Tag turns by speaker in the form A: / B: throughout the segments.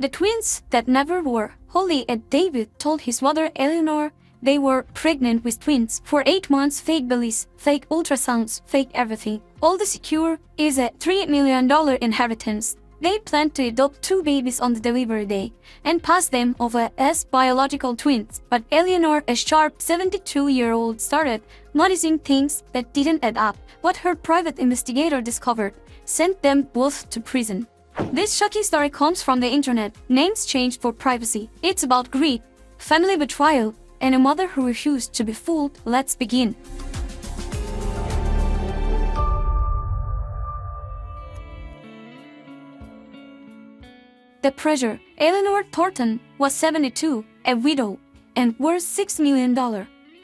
A: The twins that never were. Holly and David told his mother Eleanor they were pregnant with twins. For 8 months, fake bellies, fake ultrasounds, fake everything. All the secure is a $3 million inheritance. They planned to adopt 2 babies on the delivery day and pass them over as biological twins. But Eleanor, a sharp 72-year-old, started noticing things that didn't add up. What her private investigator discovered sent them both to prison. This shocking story comes from the internet. Names changed for privacy. It's about greed, family betrayal, and a mother who refused to be fooled. Let's begin. The pressure. Eleanor Thornton was 72, a widow, and worth $6 million.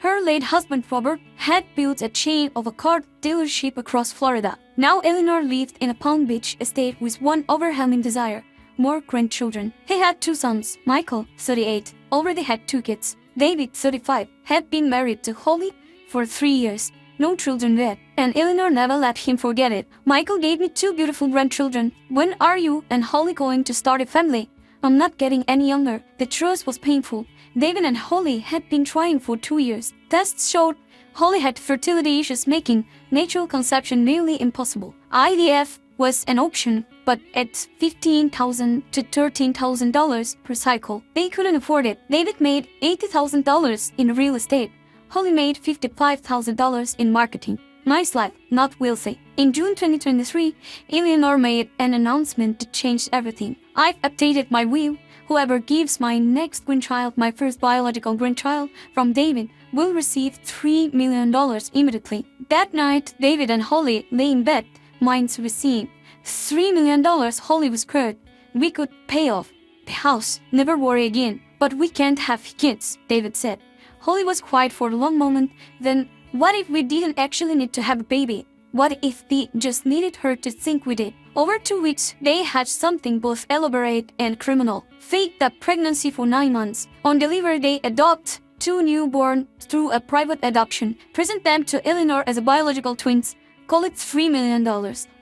A: Her late husband Robert had built a chain of a car dealership across Florida. Now Eleanor lived in a Palm Beach estate with one overwhelming desire: more grandchildren. He had 2 sons. Michael, 38, already had 2 kids. David, 35, had been married to Holly for 3 years. No children yet, and Eleanor never let him forget it. Michael gave me 2 beautiful grandchildren. When are you and Holly going to start a family? I'm not getting any younger. The truth was painful. David and Holly had been trying for 2 years. Tests showed Holly had fertility issues, making natural conception nearly impossible. IVF was an option, but at $15,000 to $13,000 per cycle. They couldn't afford it. David made $80,000 in real estate. Holly made $55,000 in marketing. Nice life, not wealthy. In June 2023, Eleanor made an announcement that changed everything. I've updated my will. Whoever gives my next grandchild, my first biological grandchild, from David, will receive $3 million immediately. That night, David and Holly lay in bed, minds received. $3 million. Holly was scared. We could pay off the house, never worry again. But we can't have kids, David said. Holly was quiet for a long moment. Then, what if we didn't actually need to have a baby? What if they just needed her to think we did? Over 2 weeks, they hatched something both elaborate and criminal. Fake the pregnancy for 9 months. On delivery day, adopt 2 newborn through a private adoption. Present them to Eleanor as a biological twins. Call it $3 million.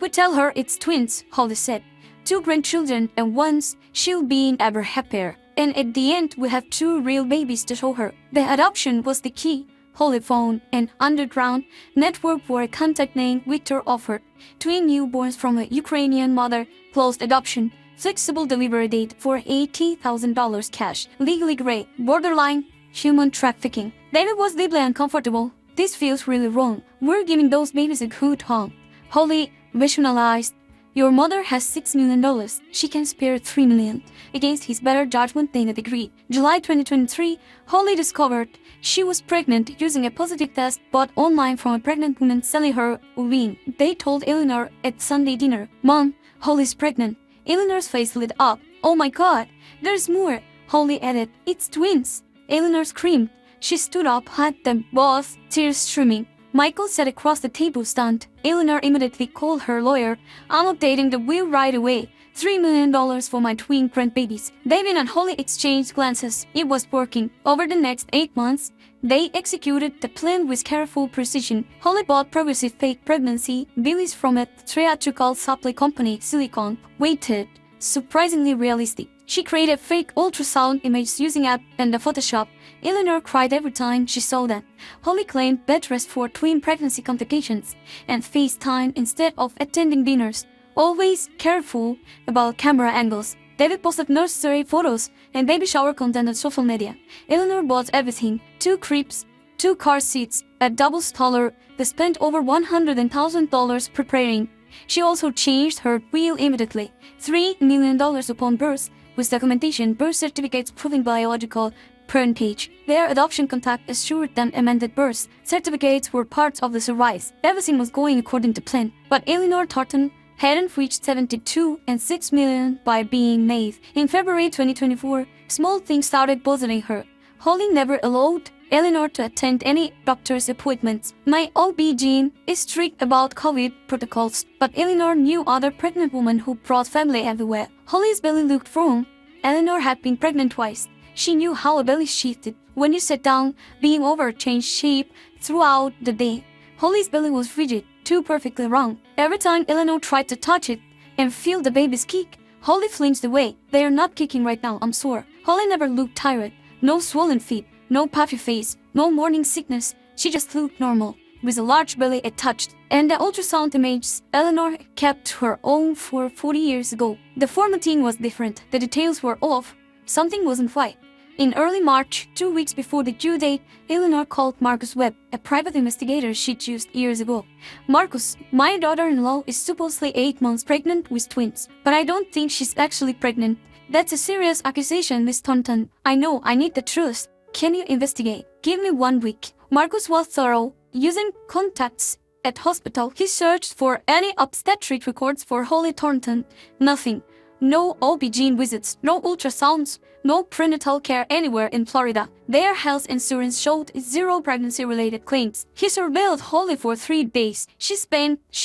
A: We tell her it's twins, Holly said. 2 grandchildren, and once she'll be ever happier. And at the end, we have 2 real babies to show her. The adoption was the key. Holly found an underground network for a contact name Victor offered. Twin newborns from a Ukrainian mother, closed adoption, flexible delivery date for $80,000 cash, legally gray, borderline human trafficking. David was deeply uncomfortable. This feels really wrong. We're giving those babies a good home. Holly rationalized. Your mother has $6 million. She can spare $3 million. Against his better judgment, they agreed. July 2023, Holly discovered she was pregnant using a positive test bought online from a pregnant woman selling her urine. They told Eleanor at Sunday dinner, "Mom, Holly's pregnant." Eleanor's face lit up. "Oh my God, there's more," Holly added. "It's twins." Eleanor screamed. She stood up, had them both, tears streaming. Michael sat across the table stunned. Eleanor immediately called her lawyer. "I'm updating the will right away. $3 million for my twin grandbabies." David and Holly exchanged glances. It was working. Over the next 8 months, they executed the plan with careful precision. Holly bought progressive fake pregnancy bellies from a theatrical supply company, Silicon. Waited. Surprisingly realistic. She created fake ultrasound images using app and the Photoshop. Eleanor cried every time she saw them. Holly claimed bed rest for twin pregnancy complications and FaceTime instead of attending dinners. Always careful about camera angles. David posted nursery photos and baby shower content on social media. Eleanor bought everything: 2 cribs, 2 car seats, a double stroller. They spent over $100,000 preparing. She also changed her will immediately. $3 million upon birth, with documentation, birth certificates proving biological parentage. Their adoption contact assured them amended birth certificates were part of the service. Everything was going according to plan. But Eleanor Thornton hadn't reached 72 and $6 million by being naive. In February 2024, small things started bothering her. Holly never allowed Eleanor to attend any doctor's appointments. My OB-GYN is strict about COVID protocols, but Eleanor knew other pregnant women who brought family everywhere. Holly's belly looked wrong. Eleanor had been pregnant twice. She knew how a belly shifted when you sat down, being over changed shape throughout the day. Holly's belly was rigid, too perfectly round. Every time Eleanor tried to touch it and feel the baby's kick, Holly flinched away. They are not kicking right now, I'm sore. Holly never looked tired. No swollen feet, no puffy face, no morning sickness. She just looked normal, with a large belly it touched. And the ultrasound images Eleanor kept her own for 40 years ago. The formatting was different. The details were off. Something wasn't right. In early March, 2 weeks before the due date, Eleanor called Marcus Webb, a private investigator she'd used years ago. Marcus, my daughter-in-law is supposedly 8 months pregnant with twins, but I don't think she's actually pregnant. That's a serious accusation, Miss Thornton. I know, I need the truth. Can you investigate? Give me 1 week. Marcus was thorough. Using contacts at hospital, he searched for any obstetric records for Holly Thornton. Nothing. No OB-GYN visits, no ultrasounds, no prenatal care anywhere in Florida. Their health insurance showed 0 pregnancy-related claims. He surveilled Holly for 3 days. She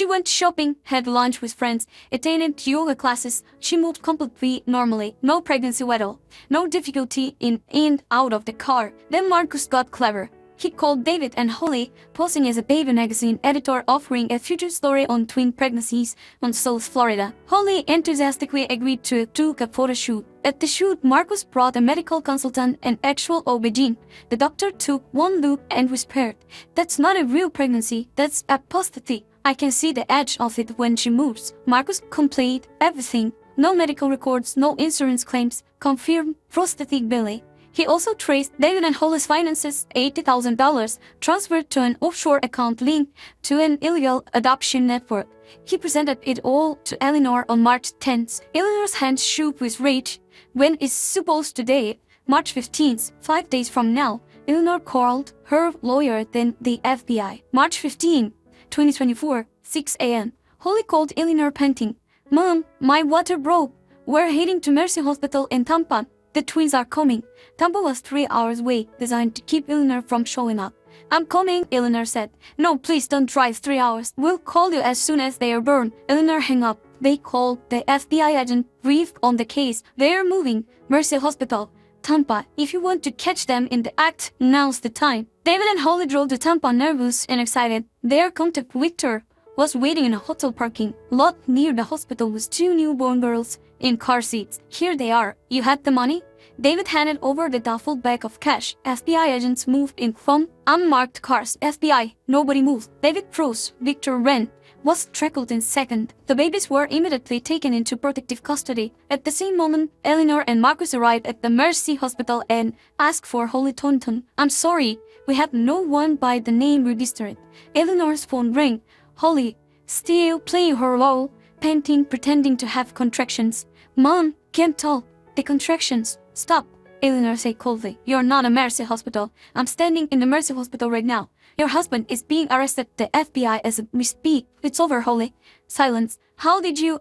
A: went shopping, had lunch with friends, attended yoga classes. She moved completely normally. No pregnancy at all. No difficulty in and out of the car. Then Marcus got clever. He called David and Holly, posing as a baby magazine editor offering a future story on twin pregnancies on South Florida. Holly enthusiastically agreed to do a photo shoot. At the shoot, Marcus brought a medical consultant and actual OB-GYN. The doctor took 1 look and whispered, "That's not a real pregnancy, that's apostasy. I can see the edge of it when she moves." Marcus complained everything. No medical records, no insurance claims, confirmed prosthetic belly. He also traced David and Holly's finances, $80,000, transferred to an offshore account linked to an illegal adoption network. He presented it all to Eleanor on March 10th. Eleanor's hands shook with rage. When is supposed to date? March 15th, 5 days from now. Eleanor called her lawyer, then the FBI. March 15, 2024, 6 a.m. Holly called Eleanor panting. "Mom, my water broke. We're heading to Mercy Hospital in Tampa. The twins are coming." Tampa was 3 hours away, designed to keep Eleanor from showing up. "I'm coming," Eleanor said. "No, please don't drive 3 hours. We'll call you as soon as they are born." Eleanor hung up. They called the FBI agent, briefed on the case. "They're moving. Mercy Hospital, Tampa. If you want to catch them in the act, now's the time." David and Holly drove to Tampa nervous and excited. Their contact, Victor, was waiting in a hotel parking lot near the hospital with 2 newborn girls in car seats. "Here they are. You had the money?" David handed over the duffel bag of cash. FBI agents moved in from unmarked cars. FBI. Nobody moved. David froze. Victor ran. Was tackled in second. The babies were immediately taken into protective custody. At the same moment, Eleanor and Marcus arrived at the Mercy Hospital and asked for Holly Thornton. "I'm sorry, we have no one by the name registered." Eleanor's phone rang. Holly, still playing her role, panting, pretending to have contractions. "Mom, can't talk. The contractions. Stop," Eleanor said coldly. "You're not a Mercy Hospital. I'm standing in the Mercy Hospital right now. Your husband is being arrested at the FBI as we speak." "It's over, Holly." Silence. "How did you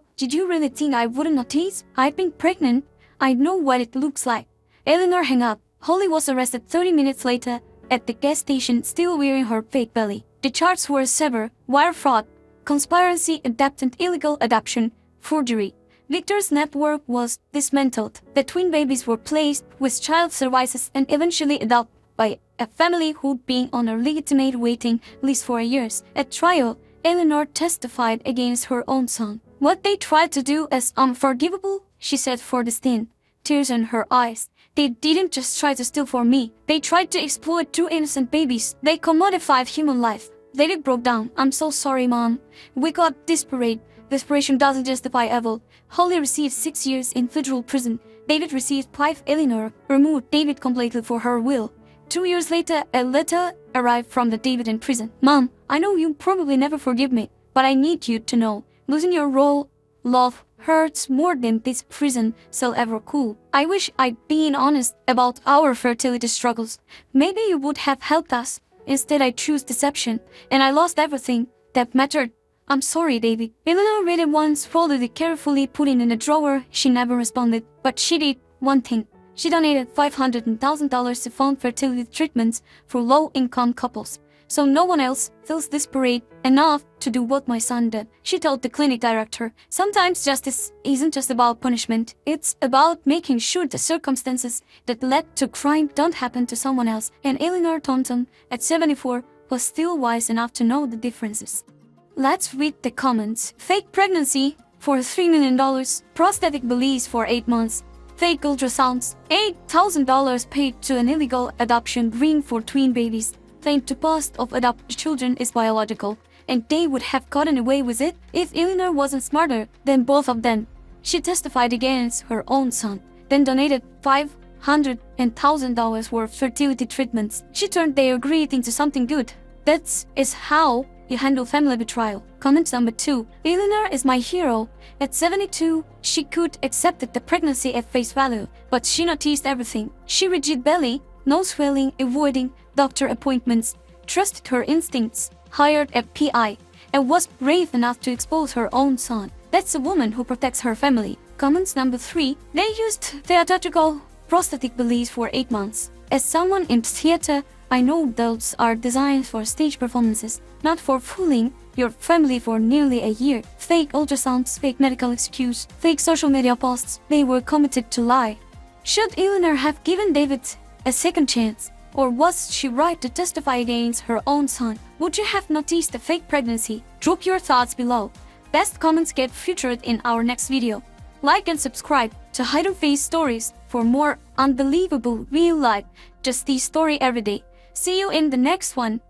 A: really think I wouldn't notice? I've been pregnant. I know what it looks like." Eleanor hung up. Holly was arrested 30 minutes later at the gas station, still wearing her fake belly. The charges were severe: wire fraud, conspiracy, attempted illegal adoption, forgery. Victor's network was dismantled. The twin babies were placed with child services and eventually adopted by a family who'd been on a legitimate waiting list for years. At trial, Eleanor testified against her own son. "What they tried to do is unforgivable," she said for the stand, tears in her eyes. "They didn't just try to steal from me. They tried to exploit 2 innocent babies. They commodified human life." David broke down. "I'm so sorry, Mom. We got desperate. Desperation doesn't justify evil." Holly received 6 years in federal prison. David received 5. Eleanor removed David completely for her will. 2 years later, a letter arrived from the David in prison. "Mom, I know you probably never forgive me, but I need you to know, losing your role, love, hurts more than this prison cell ever could. I wish I'd been honest about our fertility struggles. Maybe you would have helped us. Instead, I chose deception, and I lost everything that mattered. I'm sorry, David." Eleanor read it once, folded it carefully, put it in a drawer. She never responded, but she did one thing. She donated $500,000 to fund fertility treatments for low-income couples, so no one else feels desperate enough to do what my son did. She told the clinic director, "Sometimes justice isn't just about punishment. It's about making sure the circumstances that led to crime don't happen to someone else." And Eleanor Thornton, at 74, was still wise enough to know the differences. Let's read the comments. Fake pregnancy. for $3 million, prosthetic bellies for 8 months, fake ultrasounds, $8,000 paid to an illegal adoption ring for twin babies, claimed to post of adopted children is biological, and they would have gotten away with it if Eleanor wasn't smarter than both of them. She testified against her own son, then donated $500,000 worth fertility treatments. She turned their greed into something good. That is how you handle family betrayal. Comment number 2. Eleanor is my hero. At 72, she could accept the pregnancy at face value, but she noticed everything. She rigid belly, no swelling, avoiding doctor appointments, trusted her instincts, hired a PI, and was brave enough to expose her own son. That's a woman who protects her family. Comments number 3. They used theatrical prosthetic bellies for 8 months. As someone in theater, I know those are designed for stage performances, not for fooling your family for nearly a year. Fake ultrasounds, fake medical excuse, fake social media posts, they were committed to lie. Should Eleanor have given David a second chance? Or was she right to testify against her own son? Would you have noticed the fake pregnancy? Drop your thoughts below. Best comments get featured in our next video. Like and subscribe to Hidden Face Stories for more unbelievable real life justice story every day. See you in the next one.